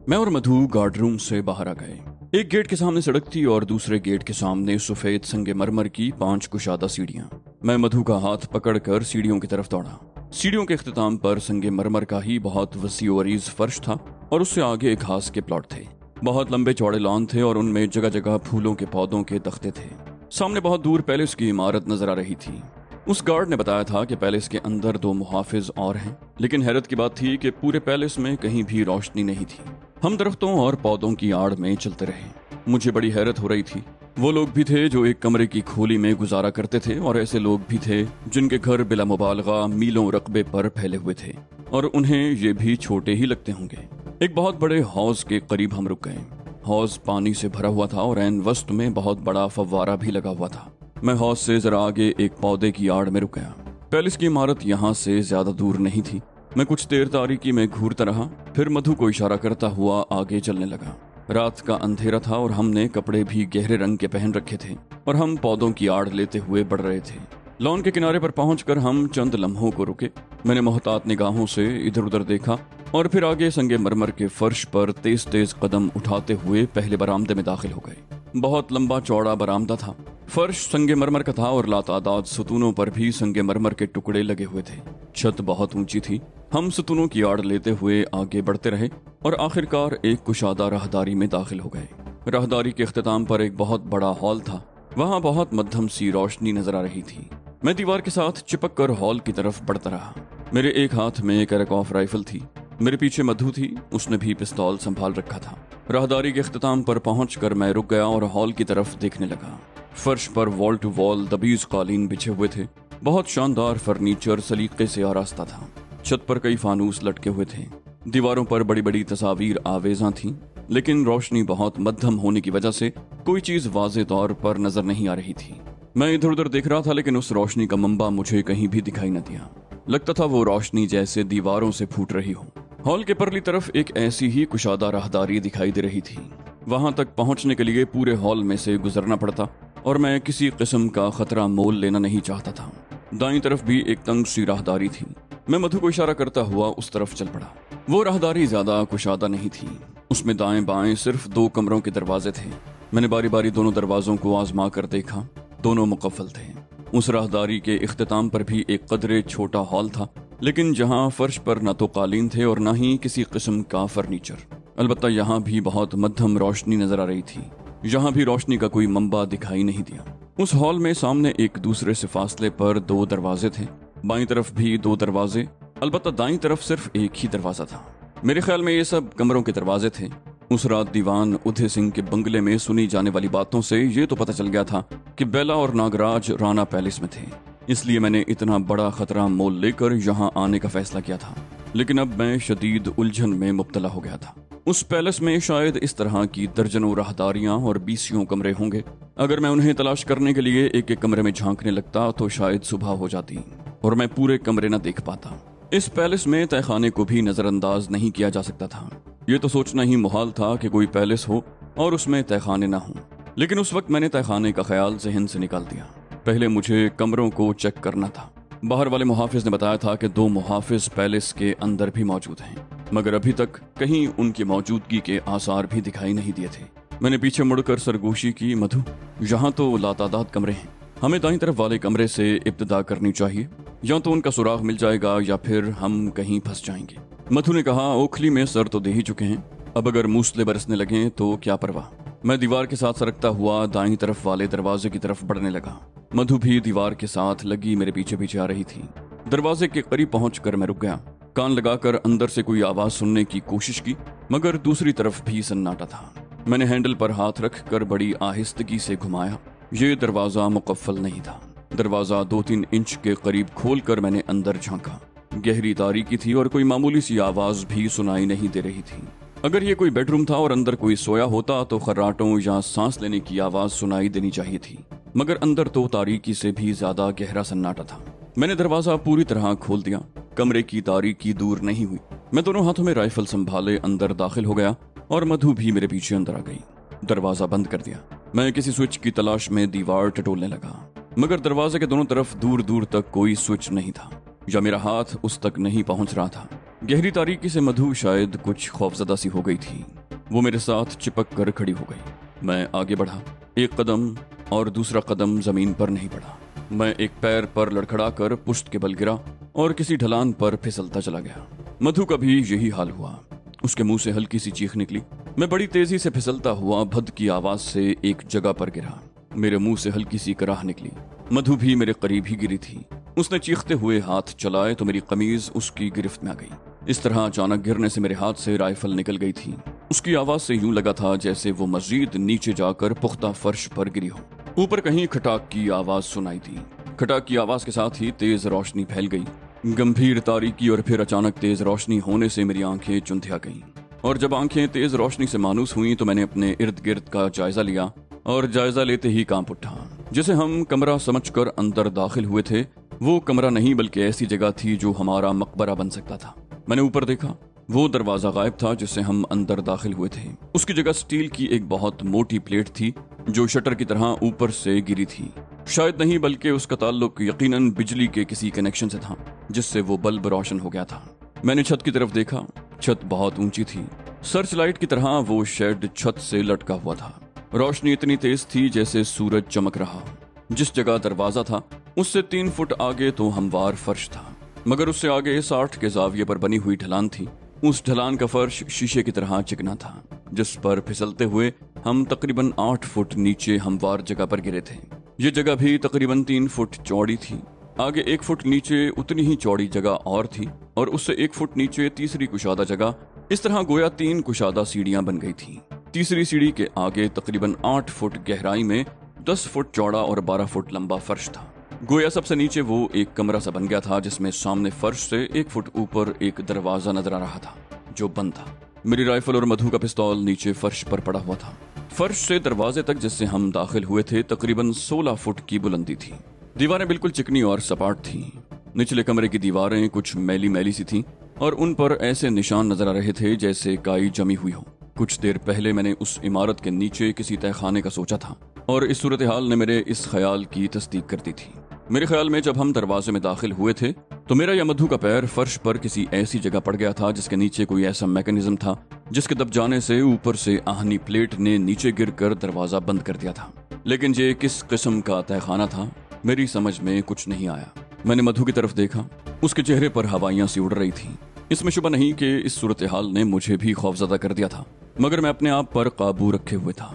मैं और मधु guard room से बाहर आ गए। एक गेट के सामने सड़क थी और दूसरे गेट के सामने सफेद संगमरमर की 5 कुशादा सीढ़ियां। मैं मधु का हाथ पकड़कर सीढ़ियों की तरफ दौड़ा। सीढ़ियों के इख्तिताम पर संगमरमर का ही बहुत वसी और अरीज फर्श था और उससे आगे घास के प्लॉट थे। बहुत लंबे चौड़े लॉन थे और उनमें जगह जगह फूलों के पौधों के तख्ते थे। सामने बहुत दूर पैलेस की इमारत नजर आ रही थी। उस गार्ड ने बताया था कि पैलेस के अंदर 2 मुहाफिज और हैं, लेकिन हैरत की बात थी कि पूरे पैलेस में कहीं भी रोशनी नहीं थी। हम दरख्तों और पौधों की आड़ में चलते रहे। मुझे बड़ी हैरत हो रही थी। वो लोग भी थे जो एक कमरे की खोली में गुजारा करते थे और ऐसे लोग भी थे जिनके घर बिला मुबालगा मीलों रकबे पर फैले हुए थे और उन्हें ये भी छोटे ही लगते होंगे। एक बहुत बड़े हौज के करीब हम रुक गए। हौज पानी से भरा हुआ था और ऐन वस्त में बहुत बड़ा फव्वारा भी लगा हुआ था। मैं हौज से जरा आगे एक पौधे की आड़ में रुक गया। पैलेस की इमारत यहाँ से ज्यादा दूर नहीं थी। मैं कुछ देर तारीकी में घूरता रहा, फिर मधु को इशारा करता हुआ आगे चलने लगा। रात का अंधेरा था और हमने कपड़े भी गहरे रंग के पहन रखे थे और हम पौधों की आड़ लेते हुए बढ़ रहे थे। लॉन के किनारे पर पहुंचकर हम चंद लम्हों को रुके। मैंने मोहतात निगाहों से इधर उधर देखा और फिर आगे संगमरमर के फर्श पर तेज तेज कदम उठाते हुए पहले बरामदे में दाखिल हो गए। बहुत लंबा चौड़ा बरामदा था। फर्श संगमरमर का था और लातादाद सतूनों पर भी संगमरमर के टुकड़े लगे हुए थे। छत बहुत ऊंची थी। हम सतूनों की आड़ लेते हुए आगे बढ़ते रहे और आखिरकार एक कुशादा राहदारी में दाखिल हो गए। राहदारी के इख्तिताम पर एक बहुत बड़ा हॉल था। वहाँ बहुत मध्यम सी रोशनी नजर आ रही थी। मैं दीवार के साथ चिपक कर हॉल की तरफ बढ़ता रहा। मेरे एक हाथ में करकॉफ राइफल थी। मेरे पीछे मधु थी, उसने भी पिस्तौल संभाल रखा था। राहदारी के इख्तिताम पर पहुंचकर मैं रुक गया और हॉल की तरफ देखने लगा। फर्श पर वॉल टू वॉल दबीज कालीन बिछे हुए थे। बहुत शानदार फर्नीचर सलीके से आरास्ता था। छत पर कई फानूस लटके हुए थे। दीवारों पर बड़ी बड़ी तस्वीर आवेजा थीं, लेकिन रोशनी बहुत मध्यम होने की वजह से कोई चीज वाज़े तौर पर नजर नहीं आ रही थी। मैं इधर उधर देख रहा था, लेकिन उस रोशनी का मंबा मुझे कहीं भी दिखाई न दिया। लगता था वो रोशनी जैसे दीवारों से फूट रही हो। हॉल के परली तरफ एक ऐसी ही कुशादा राहदारी दिखाई दे रही थी। वहां तक पहुंचने के लिए पूरे हॉल में से गुजरना पड़ता और मैं किसी किस्म का खतरा मोल लेना नहीं चाहता था। दाईं तरफ भी एक तंग सी राहदारी थी। मैं मधु को इशारा करता हुआ उस तरफ चल पड़ा। वो राहदारी ज्यादा कुशादा नहीं थी। उसमें दाएं बाएं सिर्फ 2 कमरों के दरवाजे थे। मैंने बारी बारी दोनों दरवाजों को आजमा कर देखा। दोनों मुकफ्फल थे। उस राहदारी के इख्तिताम पर भी एक कदरे छोटा हॉल था, लेकिन जहां फर्श पर न तो कालीन थे और न ही किसी किस्म का फर्नीचर। अलबत्ता यहाँ भी बहुत मध्यम रोशनी नजर आ रही थी। यहाँ भी रोशनी का कोई मंबा दिखाई नहीं दिया। उस हॉल में सामने एक दूसरे से फासले पर 2 दरवाजे थे। बाईं तरफ भी 2 दरवाजे, अलबत्ता दाईं तरफ सिर्फ एक ही दरवाजा था। मेरे ख्याल में ये सब कमरों के दरवाजे थे। उस रात दीवान उदय सिंह के बंगले में सुनी जाने वाली बातों से ये तो पता चल गया था कि बेला और नागराज राणा पैलेस में थे। इसलिए मैंने इतना बड़ा खतरा मोल लेकर यहाँ आने का फैसला किया था। लेकिन अब मैं शदीद उलझन में मुब्तला हो गया था। उस पैलेस में शायद इस तरह की दर्जनों राहदारियां और 20 कमरे होंगे। अगर मैं उन्हें तलाश करने के लिए एक एक कमरे में झांकने लगता तो शायद सुबह हो जाती और मैं पूरे कमरे न देख पाता। इस पैलेस में तहखाने को भी नजरअंदाज नहीं किया जा सकता था। ये तो सोचना ही मुहाल था कि कोई पैलेस हो और उसमें तहखाने ना हो। लेकिन उस वक्त मैंने तहखाने का ख्याल जहन से निकाल दिया। पहले मुझे कमरों को चेक करना था। बाहर वाले मुहाफिज ने बताया था कि 2 मुहाफिज पैलेस के अंदर भी मौजूद हैं, मगर अभी तक कहीं उनकी मौजूदगी के आसार भी दिखाई नहीं दिए थे। मैंने पीछे मुड़कर सरगोशी की, मधु, यहाँ तो लातादाद कमरे हैं। हमें दाईं तरफ वाले कमरे से इब्तिदा करनी चाहिए। या तो उनका सुराग मिल जाएगा या फिर हम कहीं फंस जाएंगे। मधु ने कहा, ओखली में सर तो दे ही चुके हैं, अब अगर मूसले बरसने लगे तो क्या परवाह। मैं दीवार के साथ सरकता हुआ दाईं तरफ वाले दरवाजे की तरफ बढ़ने लगा। मधु भी दीवार के साथ लगी मेरे पीछे पीछे आ रही थी। दरवाजे के करीब पहुंचकर मैं रुक गया। कान लगाकर अंदर से कोई आवाज सुनने की कोशिश की, मगर दूसरी तरफ भी सन्नाटा था। मैंने हैंडल पर हाथ रखकर बड़ी आहिस्तगी से घुमाया। ये दरवाजा मुकफ्फल नहीं था। दरवाजा 2-3 इंच के करीब खोलकर मैंने अंदर झांका। गहरी तारीकी थी और कोई मामूली सी आवाज भी सुनाई नहीं दे रही थी। अगर ये कोई बेडरूम था और अंदर कोई सोया होता तो खर्राटों या सांस लेने की आवाज सुनाई देनी चाहिए थी, मगर अंदर तो तारीकी से भी ज्यादा गहरा सन्नाटा था। मैंने दरवाजा पूरी तरह खोल दिया। कमरे की तारीकी दूर नहीं हुई। मैं दोनों हाथों में राइफल संभाले अंदर दाखिल हो गया और मधु भी मेरे पीछे अंदर आ गई। दरवाजा बंद कर दिया। मैं किसी स्विच की तलाश में दीवार टटोलने लगा, मगर दरवाजे के दोनों तरफ दूर दूर तक कोई स्विच नहीं था, या मेरा हाथ उस तक नहीं पहुंच रहा था। गहरी तारीकी से मधु शायद कुछ खौफजदा सी हो गई थी। वो मेरे साथ चिपक कर खड़ी हो गई। मैं आगे बढ़ा। एक कदम और दूसरा कदम जमीन पर नहीं पड़ा। मैं एक पैर पर लड़खड़ा कर पुश्त के बल गिरा और किसी ढलान पर फिसलता चला गया। मधु का भी यही हाल हुआ। उसके मुंह से हल्की सी चीख निकली। मैं बड़ी तेजी से फिसलता हुआ भद की आवाज से एक जगह पर गिरा। मेरे मुंह से हल्की सी कराह निकली। मधु भी मेरे करीब ही गिरी थी। उसने चीखते हुए हाथ चलाए तो मेरी कमीज उसकी गिरफ्त में आ गई। इस तरह अचानक गिरने से मेरे हाथ से राइफल निकल गई थी। उसकी आवाज से यूं लगा था जैसे वो मजीद नीचे जाकर पुख्ता फर्श पर गिरी हो। ऊपर कहीं खटाक की आवाज सुनाई दी। खटाक की आवाज के साथ ही तेज रोशनी फैल गई। गंभीर तारीकी और फिर अचानक तेज रोशनी होने से मेरी आंखें चुंधिया गईं। और जब आंखें तेज रोशनी से मानूस हुई तो मैंने अपने इर्द गिर्द का जायजा लिया और जायजा लेते ही कांप उठा। जिसे हम कमरा समझकर अंदर दाखिल हुए थे वो कमरा नहीं बल्कि ऐसी जगह थी जो हमारा मकबरा बन सकता था। मैंने ऊपर देखा। वो दरवाजा गायब था जिससे हम अंदर दाखिल हुए थे। उसकी जगह स्टील की एक बहुत मोटी प्लेट थी जो शटर की तरह ऊपर से गिरी थी। शायद नहीं बल्कि उसका ताल्लुक यकीनन बिजली के किसी कनेक्शन से था जिससे वो बल्ब रोशन हो गया था। मैंने छत की तरफ देखा। छत बहुत ऊंची थी। सर्च लाइट की तरह वो शेड छत से लटका हुआ था। रोशनी इतनी तेज थी जैसे सूरज चमक रहा। जिस जगह दरवाजा था उससे 3 फुट आगे तो हमवार फर्श था, मगर उससे आगे 60 के जाविये पर बनी हुई ढलान थी। उस ढलान का फर्श शीशे की तरह चिकना था जिस पर फिसलते हुए हम तकरीबन 8 फुट नीचे हमवार जगह पर गिरे थे। ये जगह भी तकरीबन 3 फुट चौड़ी थी। आगे 1 फुट नीचे उतनी ही चौड़ी जगह और थी और उससे 1 फुट नीचे तीसरी कुशादा जगह। इस तरह गोया 3 कुशादा सीढ़ियां बन गई थी। तीसरी सीढ़ी के आगे तकरीबन 8 फुट गहराई में 10 फुट चौड़ा और 12 फुट लंबा फर्श था। गोया सबसे नीचे वो एक कमरा सा बन गया था जिसमें सामने फर्श से 1 फुट ऊपर एक दरवाजा नजर आ रहा था जो बंद था। मेरी राइफल और मधु का पिस्तौल नीचे फर्श पर पड़ा हुआ था। फर्श से दरवाजे तक जिससे हम दाखिल हुए थे तकरीबन 16 फुट की बुलंदी थी। दीवारें बिल्कुल चिकनी और सपाट थीं। निचले कमरे की दीवारें कुछ मैली मैली सी थीं और उन पर ऐसे निशान नजर आ रहे थे जैसे काई जमी हुई हो। कुछ देर पहले मैंने उस इमारत के नीचे किसी तहखाने का सोचा था और इस सूरत हाल ने मेरे इस ख्याल की तस्दीक कर दी थी। मेरे ख्याल में जब हम दरवाजे में दाखिल हुए थे तो मेरा या मधु का पैर फर्श पर किसी ऐसी जगह पड़ गया था जिसके नीचे कोई ऐसा मैकेनिज्म था जिसके दब जाने से ऊपर से आहनी प्लेट ने नीचे गिरकर दरवाजा बंद कर दिया था। लेकिन ये किस किस्म का तहखाना था मेरी समझ में कुछ नहीं आया। मैंने मधु की तरफ देखा। उसके चेहरे पर हवाइयां सी उड़ रही थीं। इसमें शुबा नहीं कि इस सूरत हाल ने मुझे भी खौफजदा कर दिया था, मगर मैं अपने आप पर काबू रखे हुए था।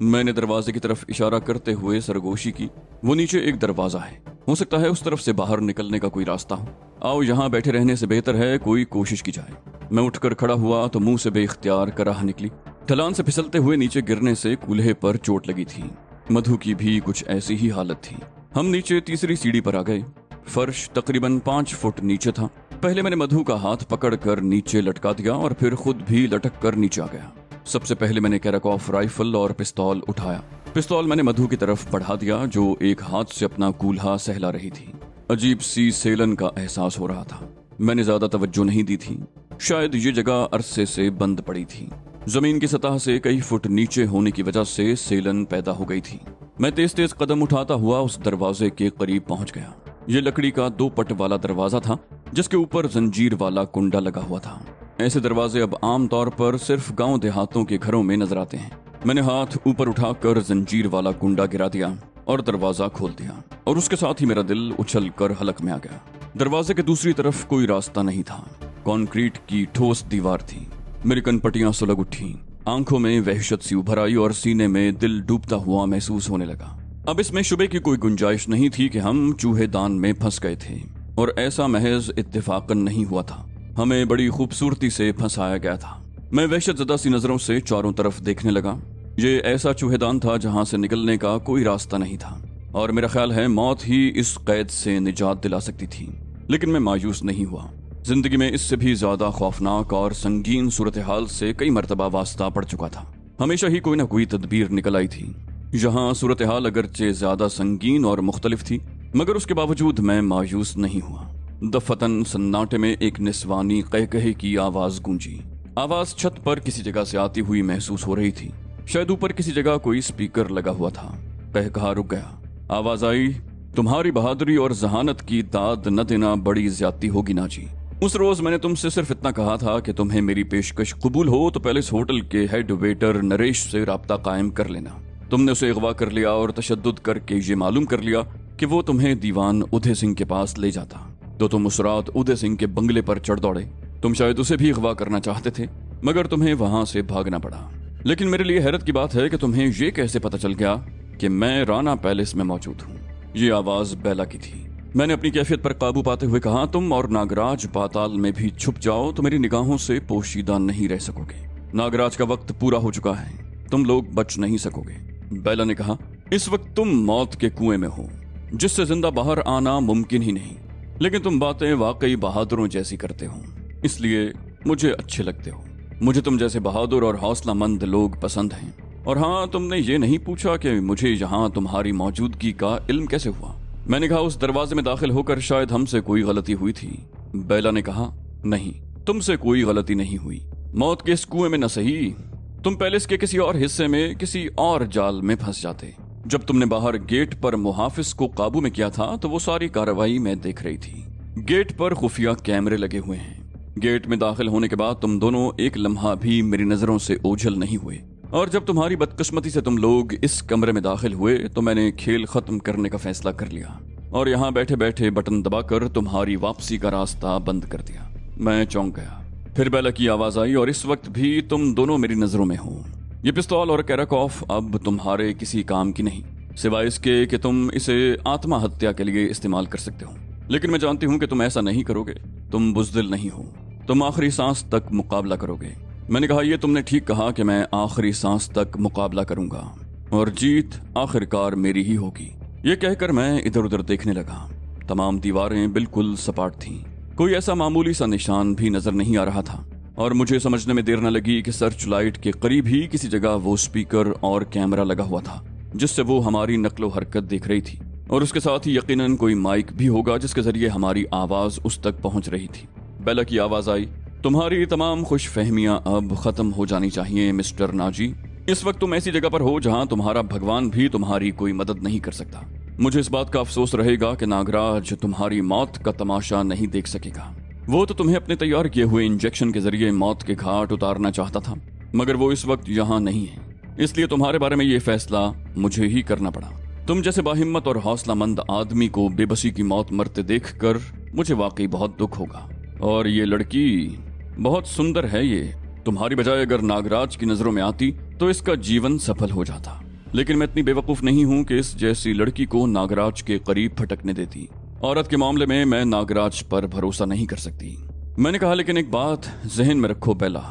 मैंने दरवाजे की तरफ इशारा करते हुए सरगोशी की। वो नीचे एक दरवाजा है, हो सकता है उस तरफ से बाहर निकलने का कोई रास्ता हो। आओ यहाँ बैठे रहने से बेहतर है कोई कोशिश की जाए। मैं उठकर खड़ा हुआ तो मुंह से बेइख्तियार कराह निकली। ढलान से फिसलते हुए नीचे गिरने से कूल्हे पर चोट लगी थी। मधु की भी कुछ ऐसी ही हालत थी। हम नीचे तीसरी सीढ़ी पर आ गए। फर्श तकरीबन 5 फुट नीचे था। पहले मैंने मधु का हाथ पकड़कर नीचे लटका दिया और फिर खुद भी लटक कर नीचे आ गया। सबसे पहले मैंने कैराकॉफ राइफल और पिस्तौल उठाया। पिस्तौल मैंने मधु की तरफ बढ़ा दिया जो एक हाथ से अपना कूल्हा सहला रही थी। अजीब सी सेलन का एहसास हो रहा था। मैंने ज्यादा तवज्जो नहीं दी थी। शायद ये जगह अरसे से बंद पड़ी थी। जमीन की सतह से कई फुट नीचे होने की वजह से सेलन पैदा हो गई थी। मैं तेज तेज कदम उठाता हुआ उस दरवाजे के करीब पहुंच गया। ये लकड़ी का 2 पट वाला दरवाजा था जिसके ऊपर जंजीर वाला कुंडा लगा हुआ था। ऐसे दरवाजे अब आम तौर पर सिर्फ गांव देहातों के घरों में नजर आते हैं। मैंने हाथ ऊपर उठाकर जंजीर वाला कुंडा गिरा दिया और दरवाजा खोल दिया और उसके साथ ही मेरा दिल उछल कर हलक में आ गया। दरवाजे के दूसरी तरफ कोई रास्ता नहीं था। कंक्रीट की ठोस दीवार थी। मेरी कनपटियां सुलग उठी। आंखों में वहशत सी उभर आई और सीने में दिल डूबता हुआ महसूस होने लगा। अब इसमें शुबे की कोई गुंजाइश नहीं थी कि हम चूहेदान में फंस गए थे और ऐसा महज इत्तेफाकन नहीं हुआ था। हमें बड़ी खूबसूरती से फंसाया गया था। मैं वहशतज़दा सी नजरों से चारों तरफ देखने लगा। ये ऐसा चूहेदान था जहां से निकलने का कोई रास्ता नहीं था और मेरा ख्याल है मौत ही इस कैद से निजात दिला सकती थी। लेकिन मैं मायूस नहीं हुआ। जिंदगी में इससे भी ज्यादा खौफनाक और संगीन सूरत हाल से कई मरतबा वास्ता पड़ चुका था। हमेशा ही कोई ना कोई तदबीर निकल आई थी। यहाँ सूरत हाल अगरचे ज्यादा संगीन और मुख्तलिफ थी, मगर उसके बावजूद मैं मायूस नहीं हुआ। दफतन सन्नाटे में एक निस्वानी कहकहे की आवाज गूंजी। आवाज छत पर किसी जगह से आती हुई महसूस हो रही थी। शायद ऊपर किसी जगह कोई स्पीकर लगा हुआ था। कहकहा रुक गया। आवाज आई, तुम्हारी बहादुरी और जहानत की दाद न देना बड़ी ज्यादती होगी ना जी। उस रोज मैंने तुमसे सिर्फ इतना कहा था कि तुम्हें मेरी पेशकश कबूल हो तो पहले इस होटल के हेड वेटर नरेश से राब्ता कायम कर लेना। तुमने उसे अगवा कर लिया और तशद्दुद करके ये मालूम कर लिया कि वो तुम्हें दीवान उदय सिंह के पास ले जाता, तो तुम उस रात उदय सिंह के बंगले पर चढ़ दौड़े। तुम शायद उसे भी अगवा करना चाहते थे, मगर तुम्हें वहां से भागना पड़ा। लेकिन मेरे लिए हैरत की बात है कि तुम्हें ये कैसे पता चल गया कि मैं राना पैलेस में मौजूद हूँ। ये आवाज बेला की थी। मैंने अपनी कैफियत पर काबू पाते हुए कहा, तुम और नागराज पाताल में भी छुप जाओ तो मेरी निगाहों से पोशीदा नहीं रह सकोगे। नागराज का वक्त पूरा हो चुका है, तुम लोग बच नहीं सकोगे। बेला ने कहा, इस वक्त तुम मौत के कुएं में हो, जिससे जिंदा बाहर आना मुमकिन ही नहीं। लेकिन तुम बातें वाकई बहादुरों जैसी करते हो, इसलिए मुझे अच्छे लगते हो। मुझे तुम जैसे बहादुर और हौसलामंद लोग पसंद हैं। और हाँ, तुमने ये नहीं पूछा कि मुझे यहाँ तुम्हारी मौजूदगी का इल्म कैसे हुआ। मैंने कहा, उस दरवाजे में दाखिल होकर शायद हमसे कोई गलती हुई थी। बेला ने कहा, नहीं, तुमसे कोई गलती नहीं हुई। मौत के इस कुएं में न सही, तुम पैलेस के किसी और हिस्से में किसी और जाल में फंस जाते। जब तुमने बाहर गेट पर मुहाफिज को काबू में किया था तो वो सारी कार्रवाई मैं देख रही थी। गेट पर खुफिया कैमरे लगे हुए हैं। गेट में दाखिल होने के बाद तुम दोनों एक लम्हा भी मेरी नजरों से ओझल नहीं हुए। और जब तुम्हारी बदकिस्मती से तुम लोग इस कमरे में दाखिल हुए तो मैंने खेल खत्म करने का फैसला कर लिया और यहाँ बैठे बैठे बटन दबाकर तुम्हारी वापसी का रास्ता बंद कर दिया। मैं चौंक गया। फिर बेला की आवाज आई, और इस वक्त भी तुम दोनों मेरी नजरों में हो। ये पिस्तौल और कैराकॉफ अब तुम्हारे किसी काम की नहीं, सिवाय इसके कि तुम इसे आत्महत्या के लिए इस्तेमाल कर सकते हो। लेकिन मैं जानती हूँ कि तुम ऐसा नहीं करोगे। तुम बुज़दिल नहीं हो, तुम आखिरी सांस तक मुकाबला करोगे। मैंने कहा, यह तुमने ठीक कहा कि मैं आखिरी सांस तक मुकाबला करूंगा और जीत आखिरकार मेरी ही होगी। ये कहकर मैं इधर उधर देखने लगा। तमाम दीवारें बिल्कुल सपाट थीं। कोई ऐसा मामूली सा निशान भी नजर नहीं आ रहा था और मुझे समझने में देर न लगी कि सर्च लाइट के करीब ही किसी जगह वो स्पीकर और कैमरा लगा हुआ था जिससे वो हमारी नकलो हरकत देख रही थी, और उसके साथ ही यकीनन कोई माइक भी होगा जिसके जरिए हमारी आवाज उस तक पहुंच रही थी। बेला की आवाज आई, तुम्हारी तमाम खुश फहमियां अब खत्म हो जानी चाहिए मिस्टर नाजी। इस वक्त तुम ऐसी जगह पर हो जहां तुम्हारा भगवान भी तुम्हारी कोई मदद नहीं कर सकता। मुझे इस बात का अफसोस रहेगा कि नागराज तुम्हारी मौत का तमाशा नहीं देख सकेगा। वो तो तुम्हें अपने तैयार किए हुए इंजेक्शन के जरिए मौत के घाट उतारना चाहता था, मगर वो इस वक्त यहाँ नहीं है। इसलिए तुम्हारे बारे में ये फैसला मुझे ही करना पड़ा। तुम जैसे बाहिम्मत और हौसलामंद आदमी को बेबसी की मौत मरते देखकर मुझे वाकई बहुत दुख होगा। और ये लड़की बहुत सुंदर है। ये तुम्हारी बजाय अगर नागराज की नजरों में आती तो इसका जीवन सफल हो जाता। लेकिन मैं इतनी बेवकूफ नहीं हूँ कि इस जैसी लड़की को नागराज के करीब फटकने देती। औरत के मामले में मैं नागराज पर भरोसा नहीं कर सकती। मैंने कहा, लेकिन एक बात जहन में रखो बेला,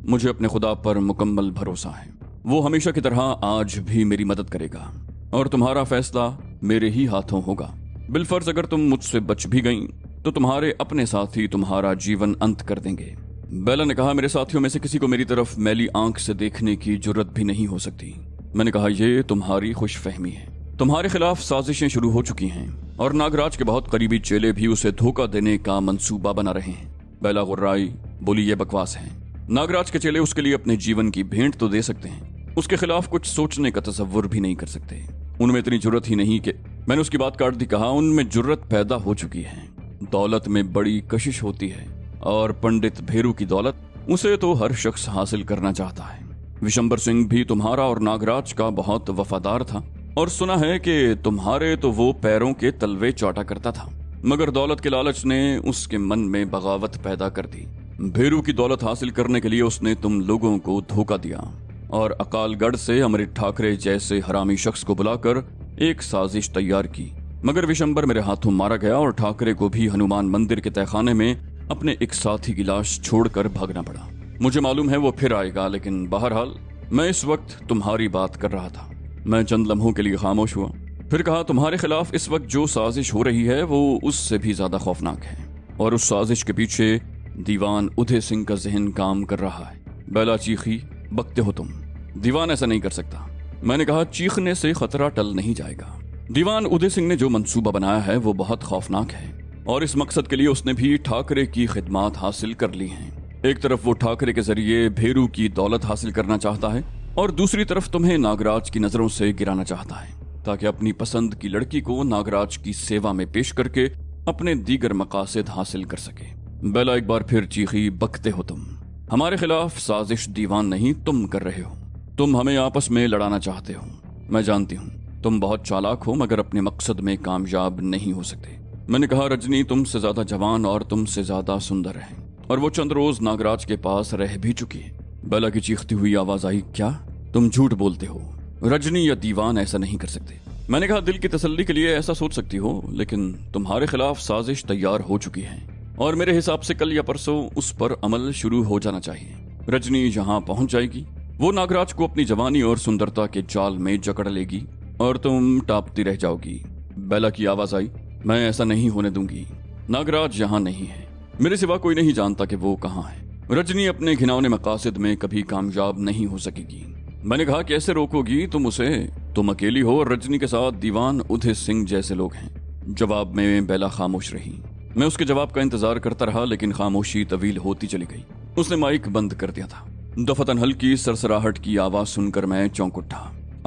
मुझे अपने खुदा पर मुकम्मल भरोसा है। वो हमेशा की तरह आज भी मेरी मदद करेगा और तुम्हारा फैसला मेरे ही हाथों होगा। बिलफर्ज अगर तुम मुझसे बच भी गई तो तुम्हारे अपने साथी तुम्हारा जीवन अंत कर देंगे। बेला ने कहा, मेरे साथियों में से किसी को मेरी तरफ मैली आंख से देखने की जुर्रत भी नहीं हो सकती। मैंने कहा, ये तुम्हारी खुशफहमी है। तुम्हारे खिलाफ साजिशें शुरू हो चुकी हैं और नागराज के बहुत करीबी चेले भी उसे धोखा देने का मंसूबा बना रहे हैं। बेला गुर्राई बोली, ये बकवास है। नागराज के चेले उसके लिए अपने जीवन की भेंट तो दे सकते हैं, उसके खिलाफ कुछ सोचने का तसव्वुर भी नहीं कर सकते। उनमें इतनी जुर्रत ही नहीं कि मैंने उसकी बात काट दी। कहा, उनमें जुर्रत पैदा हो चुकी है। दौलत में बड़ी कशिश होती है और पंडित भेरू की दौलत उसे तो हर शख्स हासिल करना चाहता है। विशंबर सिंह भी तुम्हारा और नागराज का बहुत वफादार था और सुना है कि तुम्हारे तो वो पैरों के तलवे चाटा करता था, मगर दौलत के लालच ने उसके मन में बगावत पैदा कर दी। भेरू की दौलत हासिल करने के लिए उसने तुम लोगों को धोखा दिया और अकालगढ़ से अमृत ठाकरे जैसे हरामी शख्स को बुलाकर एक साजिश तैयार की, मगर विशंबर मेरे हाथों मारा गया और ठाकरे को भी हनुमान मंदिर के तहखाने में अपने एक साथी की लाश छोड़कर भागना पड़ा। मुझे मालूम है वो फिर आएगा, लेकिन बहरहाल मैं इस वक्त तुम्हारी बात कर रहा था। मैं चंद लम्हों के लिए खामोश हुआ, फिर कहा, तुम्हारे खिलाफ इस वक्त जो साजिश हो रही है वो उससे भी ज्यादा खौफनाक है और उस साजिश के पीछे दीवान उदय सिंह का जहन काम कर रहा है। बेला चीखी, बकते हो तुम, दीवान ऐसा नहीं कर सकता। मैंने कहा, चीखने से खतरा टल नहीं जाएगा। दीवान उदय सिंह ने जो मंसूबा बनाया है वो बहुत खौफनाक है और इस मकसद के लिए उसने भी ठाकरे की खिदमात हासिल कर ली हैं। एक तरफ वो ठाकरे के जरिए भेरू की दौलत हासिल करना चाहता है और दूसरी तरफ तुम्हें नागराज की नजरों से गिराना चाहता है ताकि अपनी पसंद की लड़की को नागराज की सेवा में पेश करके अपने दीगर मकासद हासिल कर सके। बेला एक बार फिर चीखी, बकते हो तुम। हमारे खिलाफ साजिश दीवान नहीं तुम कर रहे हो। तुम हमें आपस में लड़ाना चाहते हो। मैं जानती हूँ तुम बहुत चालाक हो, मगर अपने मकसद में कामयाब नहीं हो सकते। मैंने कहा, रजनी तुमसे ज्यादा जवान और तुमसे ज्यादा सुंदर है, और वो चंद रोज नागराज के पास रह भी चुकी है। बेला की चीखती हुई आवाज आई, क्या तुम झूठ बोलते हो? रजनी या दीवान ऐसा नहीं कर सकते। मैंने कहा, दिल की तसल्ली के लिए ऐसा सोच सकती हो, लेकिन तुम्हारे खिलाफ साजिश तैयार हो चुकी है और मेरे हिसाब से कल या परसों उस पर अमल शुरू हो जाना चाहिए। रजनी जहां पहुंच जाएगी वो नागराज को अपनी जवानी और सुंदरता के जाल में जकड़ लेगी और तुम टापती रह जाओगी। बेला की आवाज आई, मैं ऐसा नहीं होने दूंगी। नागराज यहाँ नहीं है, मेरे सिवा कोई नहीं जानता कि वो कहाँ है। रजनी अपने घिनौने मकासद में कभी कामयाब नहीं हो सकेगी। मैंने कहा, कैसे रोकोगी तुम उसे? तुम अकेली हो और रजनी के साथ दीवान उदय सिंह जैसे लोग हैं। जवाब में बेला खामोश रही। मैं उसके जवाब का इंतजार करता रहा, लेकिन खामोशी तवील होती चली गई। उसने माइक बंद कर दिया था। दफतन हल्की सरसराहट की आवाज सुनकर मैं चौंक उठा।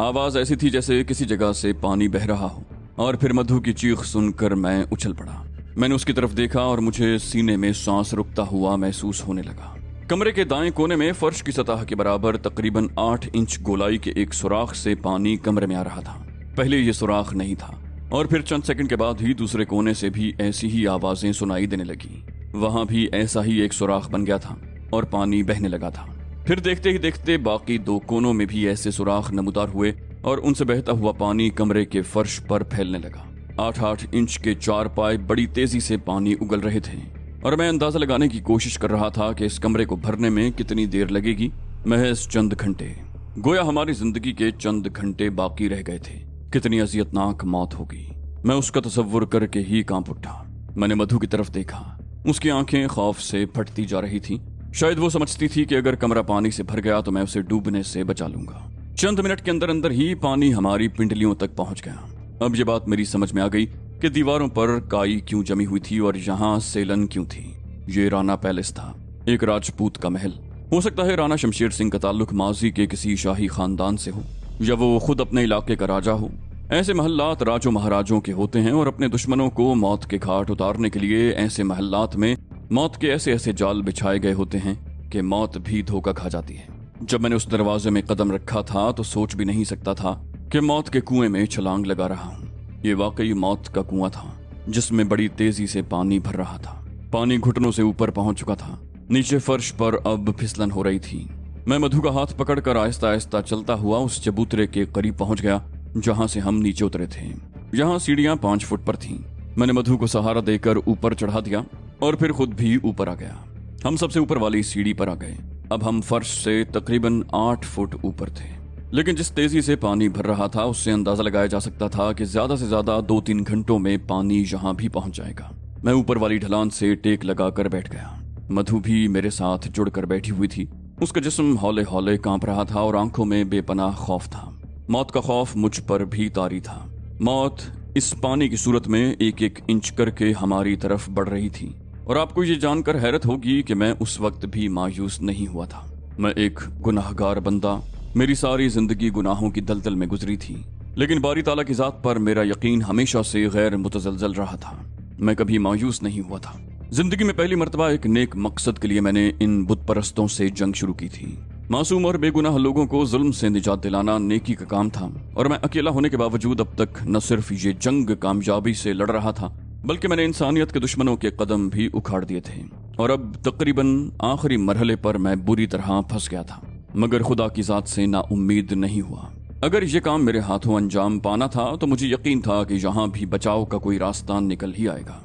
आवाज ऐसी थी जैसे किसी जगह से पानी बह रहा हो, और फिर मधु की चीख सुनकर मैं उछल पड़ा। मैंने उसकी तरफ देखा और मुझे सीने में सांस रुकता हुआ महसूस होने लगा। कमरे के दाएं कोने में फर्श की सतह के बराबर तकरीबन 8 इंच गोलाई के एक सुराख से पानी कमरे में आ रहा था। पहले ये सुराख नहीं था, और फिर चंद सेकंड के बाद ही दूसरे कोने से भी ऐसी ही आवाजें सुनाई देने लगी। वहां भी ऐसा ही एक सुराख बन गया था और पानी बहने लगा था। फिर देखते ही देखते बाकी 2 कोनों में भी ऐसे सुराख नमूदार हुए और उनसे बहता हुआ पानी कमरे के फर्श पर फैलने लगा। 8-8 इंच के 4 पाइप बड़ी तेजी से पानी उगल रहे थे, और मैं अंदाजा लगाने की कोशिश कर रहा था कि इस कमरे को भरने में कितनी देर लगेगी। महज चंद घंटे, गोया हमारी जिंदगी के चंद घंटे बाकी रह गए थे। कितनी अजियतनाक मौत होगी, मैं उसका तसव्वुर करके ही कांप उठा। मैंने मधु की तरफ देखा। उसकी आंखें खौफ से फटती जा रही थी। शायद वो समझती थी कि अगर कमरा पानी से भर गया तो मैं उसे डूबने से बचा लूंगा। चंद मिनट के अंदर अंदर ही पानी हमारी पिंडलियों तक पहुंच गया। अब ये बात मेरी समझ में आ गई कि दीवारों पर काई क्यों जमी हुई थी और यहाँ सेलन क्यों थी। ये राणा पैलेस था, एक राजपूत का महल। हो सकता है राणा शमशेर सिंह का ताल्लुक माजी के किसी शाही खानदान से हो, या वो खुद अपने इलाके का राजा हो। ऐसे महल्लात राजों महाराजों के होते हैं, और अपने दुश्मनों को मौत के घाट उतारने के लिए ऐसे महल्लात में मौत के ऐसे ऐसे जाल बिछाए गए होते हैं कि मौत भी धोखा खा जाती है। जब मैंने उस दरवाजे में कदम रखा था तो सोच भी नहीं सकता था कि मौत के कुएं में छलांग लगा रहा हूँ। ये वाकई मौत का कुआं था, जिसमें बड़ी तेजी से पानी भर रहा था। पानी घुटनों से ऊपर पहुंच चुका था। नीचे फर्श पर अब फिसलन हो रही थी। मैं मधु का हाथ पकड़कर आहिस्ता आहिस्ता चलता हुआ उस चबूतरे के करीब पहुंच गया जहां से हम नीचे उतरे थे। यहाँ सीढ़ियां 5 फुट पर थीं। मैंने मधु को सहारा देकर ऊपर चढ़ा दिया और फिर खुद भी ऊपर आ गया। हम सबसे ऊपर वाली सीढ़ी पर आ गए। अब हम फर्श से तकरीबन 8 फुट ऊपर थे, लेकिन जिस तेजी से पानी भर रहा था उससे अंदाजा लगाया जा सकता था कि ज्यादा से ज्यादा 2-3 घंटों में पानी यहाँ भी पहुंच जाएगा। मैं ऊपर वाली ढलान से टेक लगाकर बैठ गया। मधु भी मेरे साथ जुड़कर बैठी हुई थी। उसका जिस्म हौले हौले कांप रहा था और आंखों में बेपनाह खौफ था। मौत का खौफ मुझ पर भी तारी था। मौत इस पानी की सूरत में 1-1 इंच करके हमारी तरफ बढ़ रही थी, और आपको ये जानकर हैरत होगी कि मैं उस वक्त भी मायूस नहीं हुआ था। मैं एक गुनाहगार बंदा, मेरी सारी जिंदगी गुनाहों की दलदल में गुजरी थी, लेकिन बारी ताला की जात पर मेरा यकीन हमेशा से गैर मुतजलजल रहा था। मैं कभी मायूस नहीं हुआ था। जिंदगी में पहली मर्तबा एक नेक मकसद के लिए मैंने इन बुत परस्तों से जंग शुरू की थी। मासूम और बेगुनाह लोगों को जुल्म से निजात दिलाना नेकी का काम था, और मैं अकेला होने के बावजूद अब तक न सिर्फ ये जंग कामयाबी से लड़ रहा था, बल्कि मैंने इंसानियत के दुश्मनों के कदम भी उखाड़ दिए थे। और अब तकरीबन आखिरी मरहले पर मैं बुरी तरह फंस गया था, मगर खुदा की जात से ना उम्मीद नहीं हुआ। अगर ये काम मेरे हाथों अंजाम पाना था तो मुझे यकीन था कि यहाँ भी बचाव का कोई रास्ता निकल ही आएगा।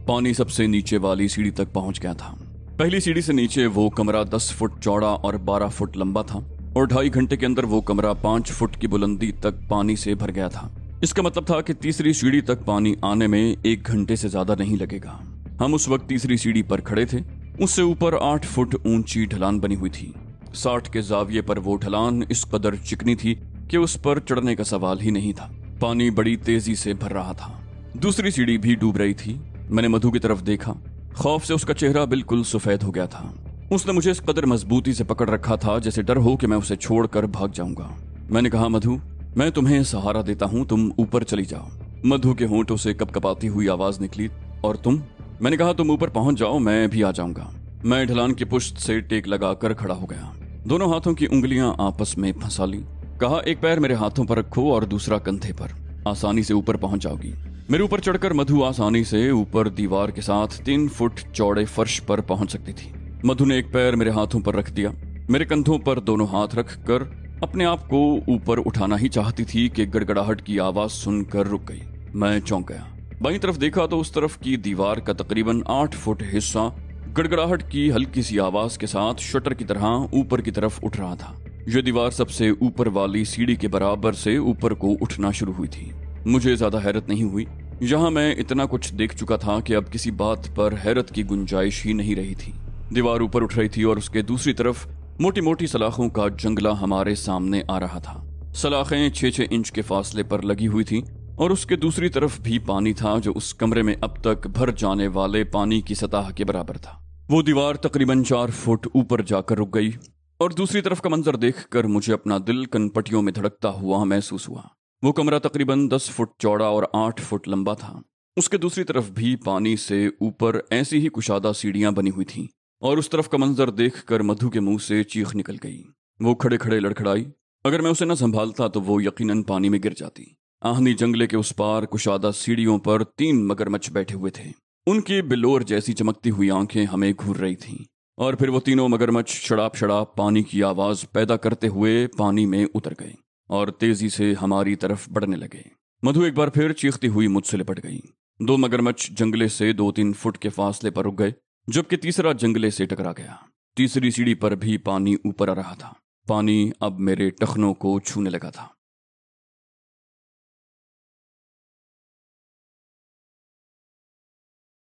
पानी सबसे नीचे वाली सीढ़ी तक पहुंच गया था। पहली सीढ़ी से नीचे वो कमरा 10 फुट चौड़ा और 12 फुट लंबा था, और 2.5 घंटे के अंदर वो कमरा 5 फुट की बुलंदी तक पानी से भर गया था। इसका मतलब था कि तीसरी सीढ़ी तक पानी आने में 1 घंटे से ज्यादा नहीं लगेगा। हम उस वक्त तीसरी सीढ़ी पर खड़े थे। उससे ऊपर 8 फुट ऊंची ढलान बनी हुई थी। 60 के जाविये पर वो ढलान इस कदर चिकनी थी कि उस पर चढ़ने का सवाल ही नहीं था। पानी बड़ी तेजी से भर रहा था। दूसरी सीढ़ी भी डूब रही थी। मैंने मधु की तरफ देखा। खौफ से उसका चेहरा बिल्कुल सफेद हो गया था। उसने मुझे इस कदर मजबूती से पकड़ रखा था जैसे डर हो कि मैं उसे छोड़कर भाग जाऊंगा। मैंने कहा, मधु, मैं तुम्हें सहारा देता हूं, तुम ऊपर चली जाओ। मधु के होंठों से कपकपाती हुई आवाज निकली, और तुम? मैंने कहा तुम ऊपर पहुंच जाओ, मैं भी आ जाऊंगा। मैं ढलान की पुश्त से टेक लगाकर खड़ा हो गया, दोनों हाथों की उंगलियां आपस में फंसा ली। कहा एक पैर मेरे हाथों पर रखो और दूसरा कंधे पर, आसानी से ऊपर पहुंच जाओगी। मेरे ऊपर चढ़कर मधु आसानी से ऊपर दीवार के साथ 3 फुट चौड़े फर्श पर पहुंच सकती थी। मधु ने एक पैर मेरे हाथों पर रख दिया, मेरे कंधों पर दोनों हाथ रखकर अपने आप को ऊपर उठाना ही चाहती थी कि गड़गड़ाहट की आवाज सुनकर रुक गई। मैं चौंक गया, बाईं तरफ देखा तो उस तरफ की दीवार का तकरीबन 8 फुट हिस्सा गड़गड़ाहट की हल्की सी आवाज के साथ शटर की तरह ऊपर की तरफ उठ रहा था। यह दीवार सबसे ऊपर वाली सीढ़ी के बराबर से ऊपर को उठना शुरू हुई थी। मुझे ज्यादा हैरत नहीं हुई, यहाँ मैं इतना कुछ देख चुका था कि अब किसी बात पर हैरत की गुंजाइश ही नहीं रही थी। दीवार ऊपर उठ रही थी और उसके दूसरी तरफ मोटी मोटी सलाखों का जंगला हमारे सामने आ रहा था। सलाखें 6-6 इंच के फासले पर लगी हुई थी और उसके दूसरी तरफ भी पानी था जो उस कमरे में अब तक भर जाने वाले पानी की सतह के बराबर था। वो दीवार तकरीबन 4 फुट ऊपर जाकर रुक गई और दूसरी तरफ का मंजर देखकर मुझे अपना दिल कनपटियों में धड़कता हुआ महसूस हुआ। वो कमरा तकरीबन 10 फुट चौड़ा और 8 फुट लंबा था। उसके दूसरी तरफ भी पानी से ऊपर ऐसी ही कुशादा सीढ़ियां बनी हुई थीं और उस तरफ का मंजर देखकर मधु के मुंह से चीख निकल गई। वो खड़े खड़े लड़खड़ाई, अगर मैं उसे न संभालता तो वो यकीनन पानी में गिर जाती। आहनी जंगले के उस पार कुशादा सीढ़ियों पर 3 मगरमच्छ बैठे हुए थे। उनकी बिलोर जैसी चमकती हुई आंखें हमें घूर रही थीं और फिर वो तीनों मगरमच्छ शड़ाप शड़ाप पानी की आवाज पैदा करते हुए पानी में उतर गए और तेजी से हमारी तरफ बढ़ने लगे। मधु एक बार फिर चीखती हुई मुझसे लिपट गई। 2 मगरमच्छ जंगले से 2-3 फुट के फासले पर रुक गए, जबकि तीसरा जंगले से टकरा गया। तीसरी सीढ़ी पर भी पानी ऊपर आ रहा था। पानी अब मेरे टखनों को छूने लगा था।